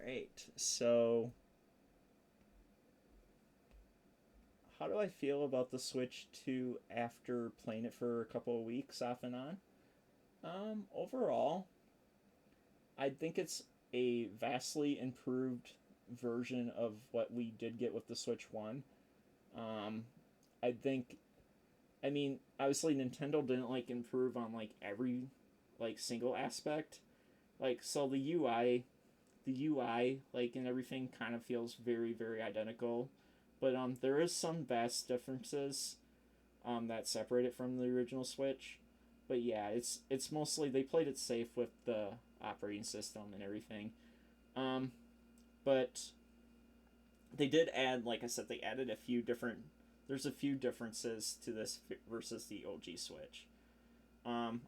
right. So, how do I feel about the Switch 2 after playing it for a couple of weeks off and on? Overall, I think it's a vastly improved version of what we did get with the Switch 1. Um, I think, I mean, obviously Nintendo didn't improve on every single aspect. So the UI and everything kind of feels very very identical, but there is some vast differences that separate it from the original Switch. But yeah, it's mostly they played it safe with the operating system and everything. Um, but they did add, like I said, they added a few different. There's a few differences to this versus the OG Switch.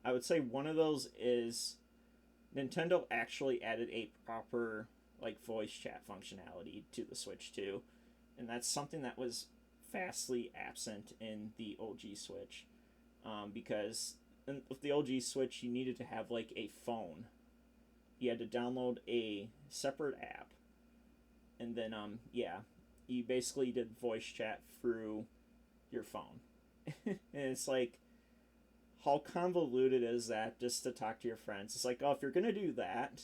I would say one of those is Nintendo actually added a proper voice chat functionality to the Switch 2, and that's something that was vastly absent in the OG Switch. Because with the OG Switch, you needed to have a phone. You had to download a separate app, and then yeah, you basically did voice chat through your phone. And it's how convoluted is that just to talk to your friends? It's oh, if you're gonna do that,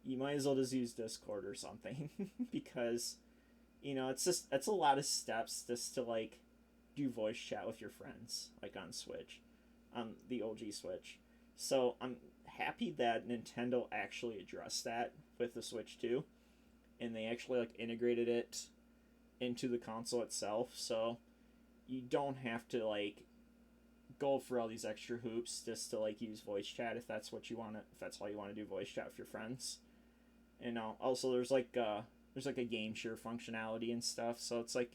you might as well just use Discord or something. Because it's a lot of steps just to do voice chat with your friends on Switch, on the OG Switch. So I'm happy that Nintendo actually addressed that with the Switch 2, and they actually integrated it into the console itself. So you don't have to go for all these extra hoops just to use voice chat if that's what you want to, if that's all you want to do, voice chat with your friends. And also there's a game share functionality and stuff. So it's if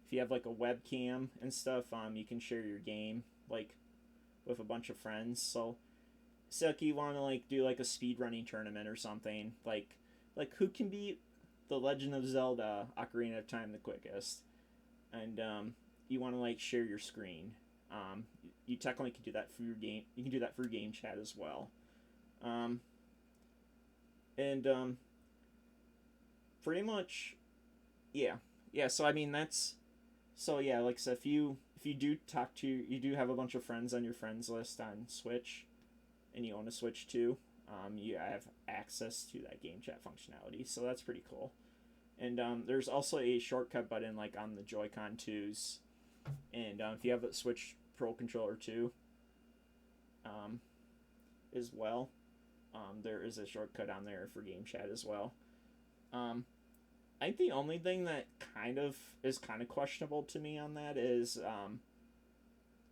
you have a webcam and stuff, you can share your game with a bunch of friends. So say you want to do a speed running tournament or something, who can beat the Legend of Zelda Ocarina of Time the quickest, and you want to share your screen. You technically can do that for your game. You can do that for game chat as well. Um, and Pretty much, yeah, yeah. So I mean that's so yeah. Like I said, if you do you do have a bunch of friends on your friends list on Switch, and you own a Switch too, you have access to that game chat functionality. So that's pretty cool. And there's also a shortcut button on the Joy-Con 2s, and if you have a Switch Pro Controller 2, um, as well, there is a shortcut on there for game chat as well. Um, I think the only thing that kind of questionable to me on that is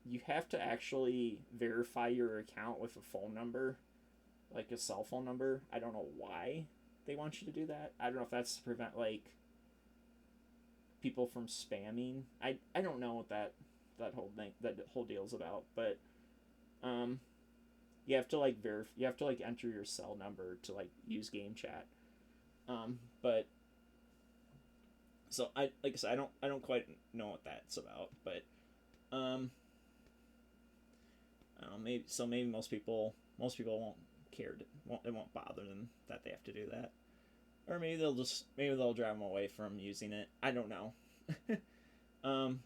you have to actually verify your account with a phone number, like a cell phone number. I don't know why they want you to do that. I don't know if that's to prevent people from spamming. I don't know what that whole deal's about, but um you have to you have to enter your cell number to use game chat. But so I like I said, I don't quite know what that's about, but um I don't know, maybe most people won't care, it won't bother them that they have to do that, or maybe they'll drive them away from using it. I don't know.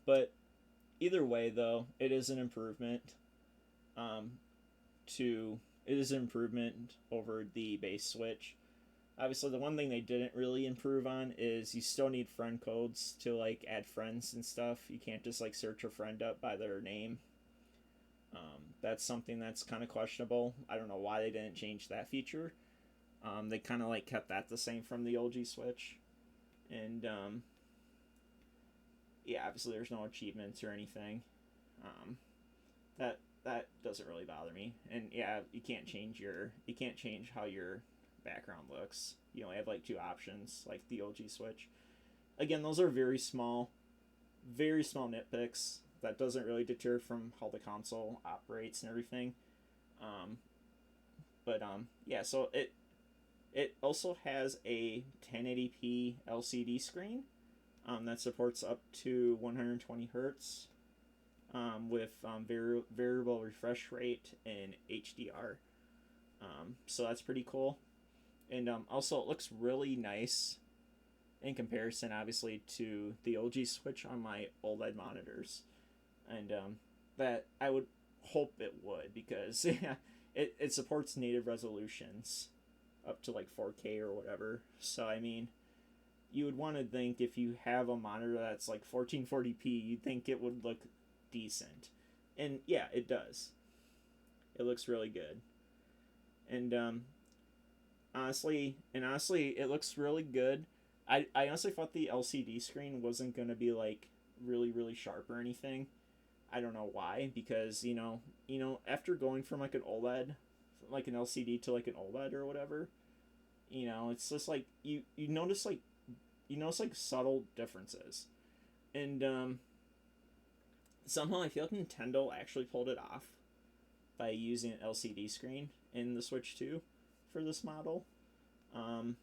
But either way, though, it is an improvement. Um, to it is an improvement over the base Switch. Obviously, the one thing they didn't really improve on is you still need friend codes to add friends and stuff. You can't just search a friend up by their name. That's something that's kind of questionable. I don't know why they didn't change that feature. They kind of kept that the same from the OG Switch, and yeah, obviously there's no achievements or anything. Um, that doesn't really bother me. And yeah, you can't change how your background looks. You only have two options, like the OG Switch. Again, those are very small nitpicks. That doesn't really deter from how the console operates and everything. Um, but Yeah, so it also has a 1080p LCD screen that supports up to 120 hertz, with variable refresh rate and HDR. So that's pretty cool. And also, it looks really nice in comparison, obviously, to the OG Switch on my OLED monitors. And that I would hope it would, because yeah, it supports native resolutions up to like 4K or whatever. So, I mean, you would want to think if you have a monitor that's like 1440p, you'd think it would look decent. And yeah, it does. It looks really good. And honestly, it looks really good. I honestly thought the LCD screen wasn't going to be like really, really sharp or anything. I don't know why, because after going from like an OLED, like an LCD to like an OLED or whatever, it's just like you notice like subtle differences. And somehow I feel like Nintendo actually pulled it off by using an LCD screen in the Switch 2 for this model. Um,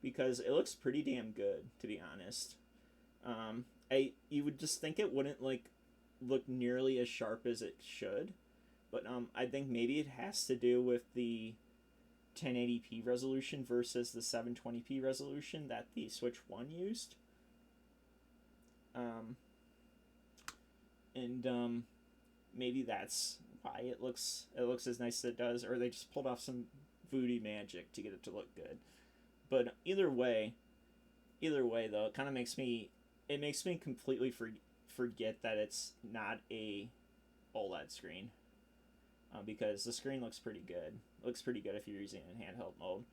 because it looks pretty damn good, to be honest. You would just think it wouldn't like look nearly as sharp as it should, but I think maybe it has to do with the 1080p resolution versus the 720p resolution that the Switch 1 used. Um, and maybe that's why it looks as nice as it does, or they just pulled off some voodoo magic to get it to look good. But either way though, it makes me completely forget that it's not a OLED screen, because the screen looks pretty good. It looks pretty good if you're using it in handheld mode.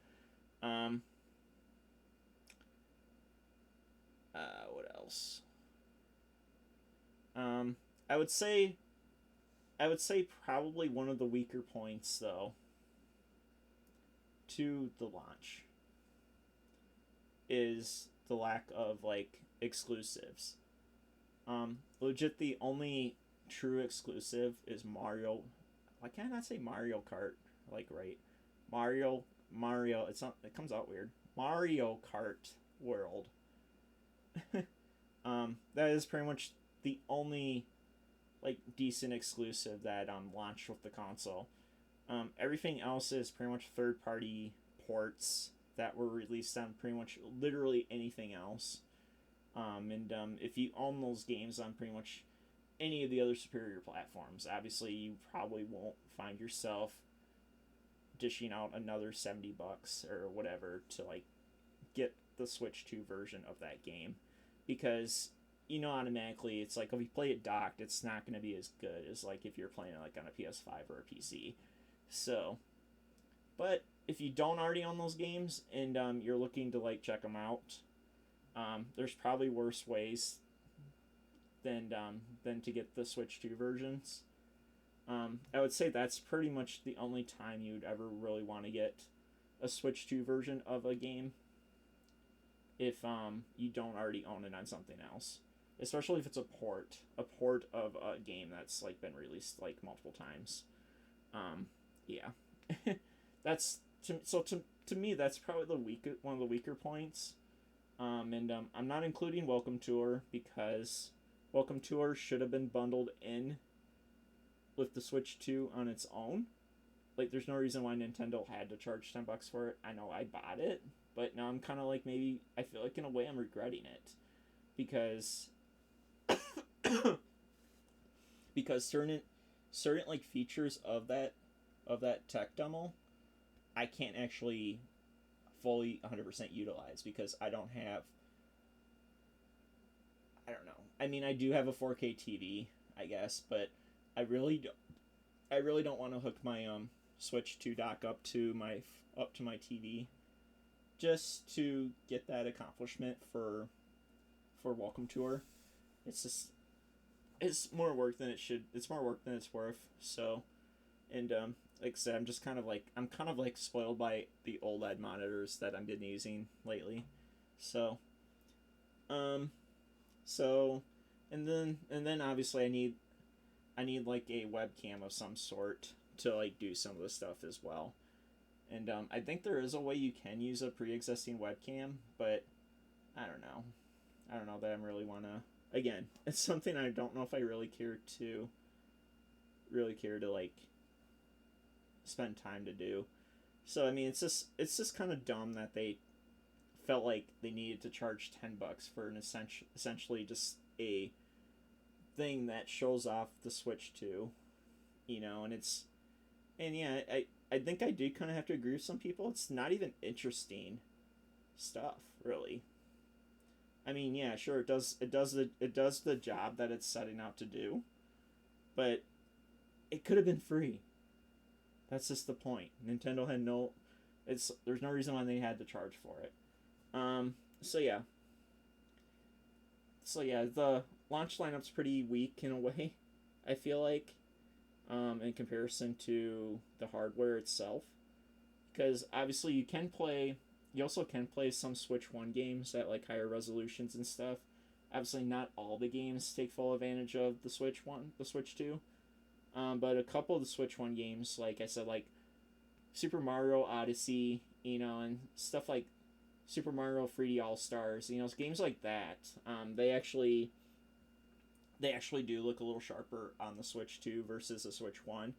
Um, what else? Um, I would say probably one of the weaker points though to the launch is the lack of like exclusives. Legit, the only true exclusive is Mario. Why can't I not say Mario Kart? Like, right, Mario. It's not. It comes out weird. Mario Kart World. That is pretty much the only like decent exclusive that launched with the console. Everything else is pretty much third party ports that were released on pretty much literally anything else. And if you own those games on pretty much any of the other superior platforms, obviously you probably won't find yourself dishing out another $70 or whatever to like get the Switch 2 version of that game, because automatically it's like if you play it docked, it's not going to be as good as like if you're playing it like on a PS5 or a PC. So, but if you don't already own those games and you're looking to like check them out, there's probably worse ways than to get the Switch 2 versions. I would say that's pretty much the only time you'd ever really want to get a Switch 2 version of a game, if you don't already own it on something else. Especially if it's a port of a game that's like been released like multiple times. Yeah, that's to me that's probably one of the weaker points. And I'm not including Welcome Tour, because Welcome Tour should have been bundled in with the Switch 2 on its own. Like, there's no reason why Nintendo had to charge $10 for it. I know I bought it, but now I'm kind of like, maybe I feel like in a way I'm regretting it, because because certain like features of that tech demo I can't actually fully 100% utilize, because I don't have, I don't know. I mean, I do have a 4K TV, I guess, but I really don't want to hook my Switch 2 dock up to my TV just to get that accomplishment for Welcome Tour. It's just, it's more work than it should. It's more work than it's worth. So, and like I said, I'm kind of like spoiled by the OLED monitors that I've been using lately. So, um, so, and then obviously I need like a webcam of some sort to like do some of the stuff as well. And I think there is a way you can use a pre-existing webcam, but I don't know. I don't know that I really want to. Again, it's something I don't know if I really care to like spend time to do. So I mean, it's just kind of dumb that they felt like they needed to charge $10 for an essentially just a thing that shows off the Switch 2, and yeah, I think I do kind of have to agree with some people. It's not even interesting stuff, really. I mean, yeah, sure, it does the job that it's setting out to do, but it could have been free. That's just the point. Nintendo had no, it's there's no reason why they had to charge for it. Um, so yeah, the launch lineup's pretty weak in a way. I feel like, in comparison to the hardware itself, because obviously you also can play some Switch One games at like higher resolutions and stuff. Obviously, not all the games take full advantage of the Switch Two, but a couple of the Switch One games, like I said, like Super Mario Odyssey, and stuff like Super Mario 3D All Stars, games like that. They actually do look a little sharper on the Switch 2 versus the Switch 1,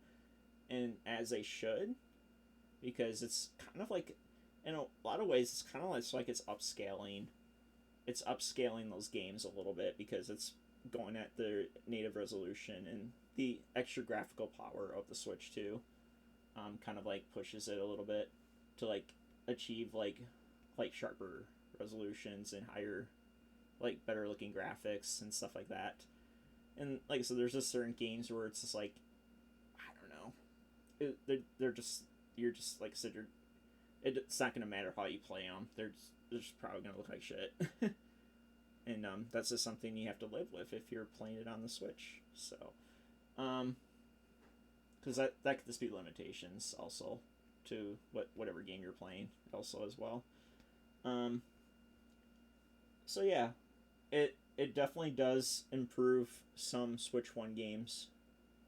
and as they should, because it's kind of like, in a lot of ways, it's kind of like it's upscaling. It's upscaling those games a little bit because it's going at their native resolution, and the extra graphical power of the Switch 2 kind of like pushes it a little bit to like achieve like sharper resolutions and higher, like better looking graphics and stuff like that. And like I said, there's just certain games where it's just like, I don't know, they're just, you're just like I said, it's not gonna matter how you play them. They're just probably gonna look like shit. And that's just something you have to live with if you're playing it on the Switch. So, because that could just be limitations also to whatever game you're playing also as well. Um, so yeah, it definitely does improve some Switch One games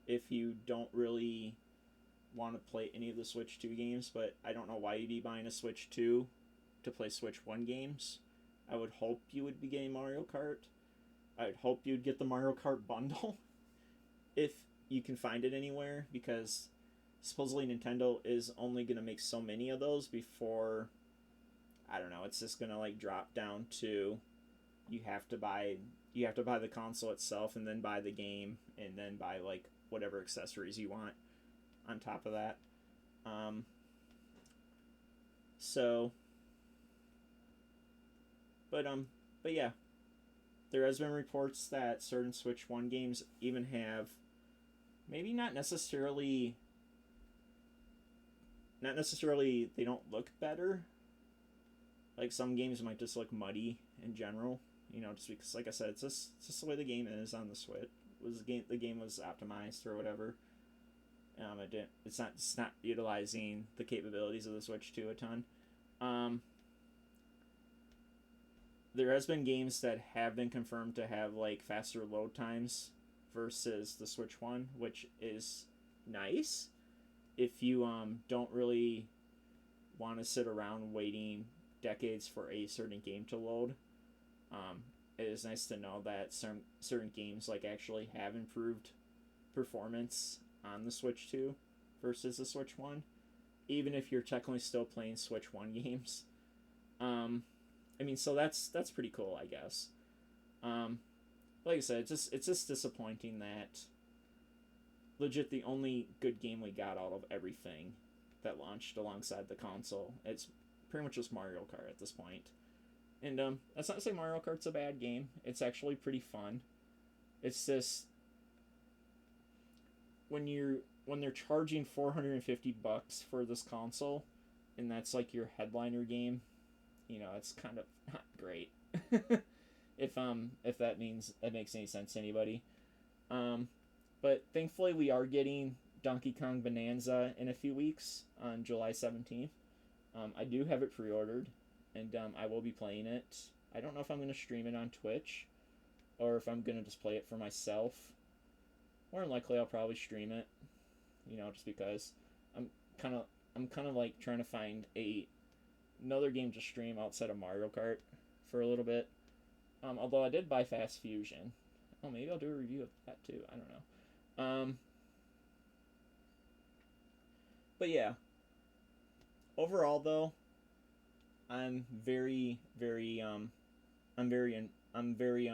if you don't really want to play any of the Switch 2 games, but I don't know why you'd be buying a Switch 2 to play Switch 1 games. I would hope you would be getting Mario Kart. I would hope you'd get the Mario Kart bundle if you can find it anywhere, because supposedly Nintendo is only going to make so many of those before, I don't know, it's just going to like drop down to you have to buy the console itself and then buy the game and then buy like whatever accessories you want on top of that. Um, so, but but yeah, there has been reports that certain Switch One games even have maybe not necessarily they don't look better. Like some games might just look muddy in general, just because, like I said, it's just the way the game is on the Switch. The game was optimized or whatever. It's not utilizing the capabilities of the Switch 2 a ton. Um, there has been games that have been confirmed to have like faster load times versus the Switch One, which is nice if you don't really want to sit around waiting decades for a certain game to load. Um, it is nice to know that certain games like actually have improved performance on the Switch 2 versus the Switch 1, even if you're technically still playing Switch 1 games. Um, I mean, so that's pretty cool, I guess. Um, like I said, it's just disappointing that legit the only good game we got out of everything that launched alongside the console, it's pretty much just Mario Kart at this point. And that's not to say Mario Kart's a bad game. It's actually pretty fun. It's just when they're charging $450 for this console, and that's like your headliner game, it's kind of not great. If that makes any sense to anybody. Um, but thankfully we are getting Donkey Kong Bonanza in a few weeks on July 17th. I do have it pre-ordered, and I will be playing it. I don't know if I'm going to stream it on Twitch or if I'm going to just play it for myself. More than likely I'll probably stream it, just because I'm kind of like trying to find another game to stream outside of Mario Kart for a little bit. Although I did buy Fast Fusion. Oh, maybe I'll do a review of that too. I don't know. But yeah. overall though, I'm very very I'm very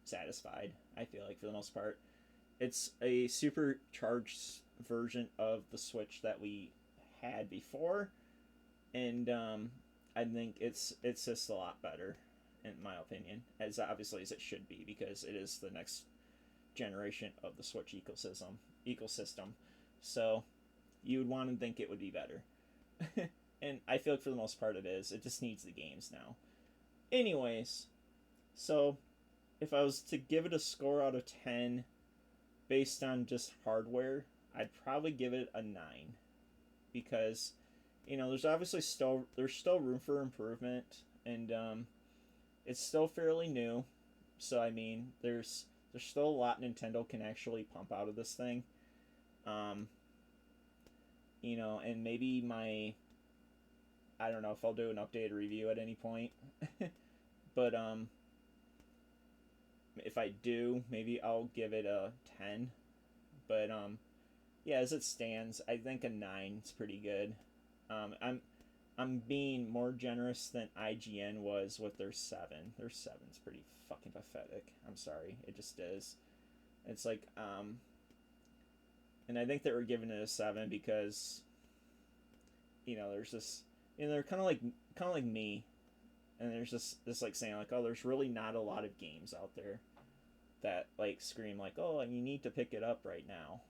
satisfied. I feel like for the most part, it's a supercharged version of the Switch that we had before, and I think it's just a lot better, in my opinion, as obviously as it should be because it is the next generation of the Switch ecosystem. So you would want to think it would be better, and I feel like for the most part it is. It just needs the games now. Anyways, so if I was to give it a score out of 10 based on just hardware, I'd probably give it a 9 because there's obviously still room for improvement, and it's still fairly new. So I mean, there's still a lot Nintendo can actually pump out of this thing. Um, and maybe I don't know if I'll do an updated review at any point, but if I do, maybe I'll give it a 10. But yeah, as it stands, I think a 9 is pretty good. I'm being more generous than IGN was with their 7. Their 7's pretty fucking pathetic. I'm sorry, it just is. It's like and I think they were giving it a 7 because there's this they're kind of like me, and there's this like saying like, oh, there's really not a lot of games out there that like scream like, oh, you need to pick it up right now,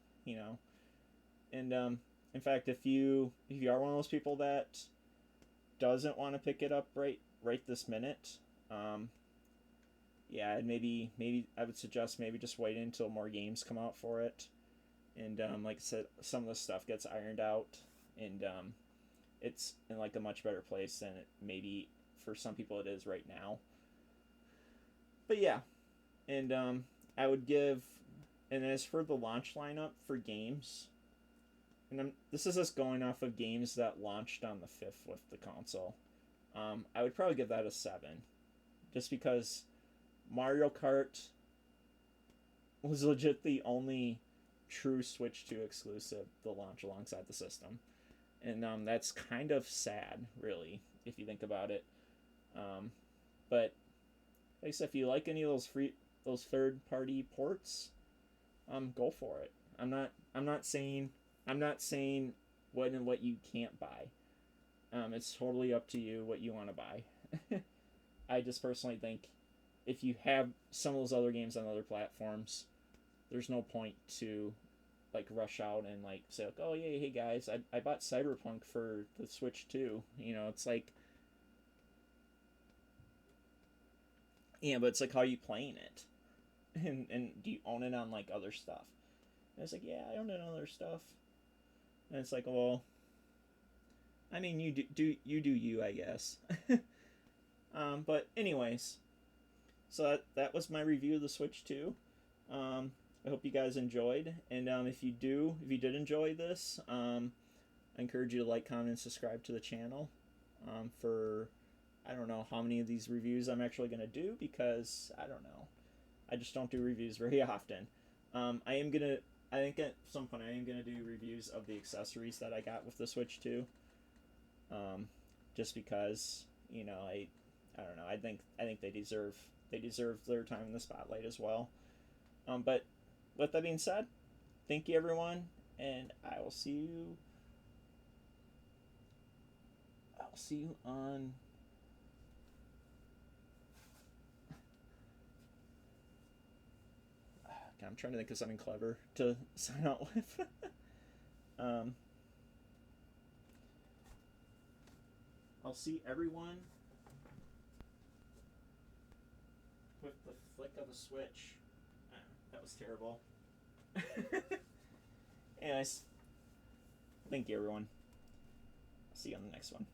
and in fact, if you are one of those people that doesn't want to pick it up right this minute, yeah, maybe I would suggest maybe just waiting until more games come out for it, and like I said, some of the stuff gets ironed out, and it's in like a much better place than it maybe for some people it is right now. But yeah, and I would give, and as for the launch lineup for games, and this is just going off of games that launched on the 5th with the console. I would probably give that a 7, just because Mario Kart was legit the only true Switch 2 exclusive to launch alongside the system, and that's kind of sad, really, if you think about it. But like I said, if you like any of those third party ports, go for it. I'm not saying what you can't buy. It's totally up to you what you want to buy. I just personally think if you have some of those other games on other platforms, there's no point to like rush out and like say like, oh yeah, hey guys, I bought Cyberpunk for the Switch too. It's like, yeah, but it's like, how are you playing it, and do you own it on like other stuff? And it's like, yeah, I own it on other stuff, and it's like, well, I mean, you do you, I guess. But anyways, so that was my review of the Switch 2. I hope you guys enjoyed, and if you did enjoy this, I encourage you to like, comment, and subscribe to the channel. For I don't know how many of these reviews I'm actually gonna do because I don't know. I just don't do reviews very often. I think at some point I am gonna do reviews of the accessories that I got with the Switch 2. Just because I don't know. I think they deserve their time in the spotlight as well. But with that being said, thank you everyone, and I'll see you on. I'm trying to think of something clever to sign out with. um, I'll see everyone with the flick of a switch. That was terrible. Anyways, thank you everyone. See you on the next one.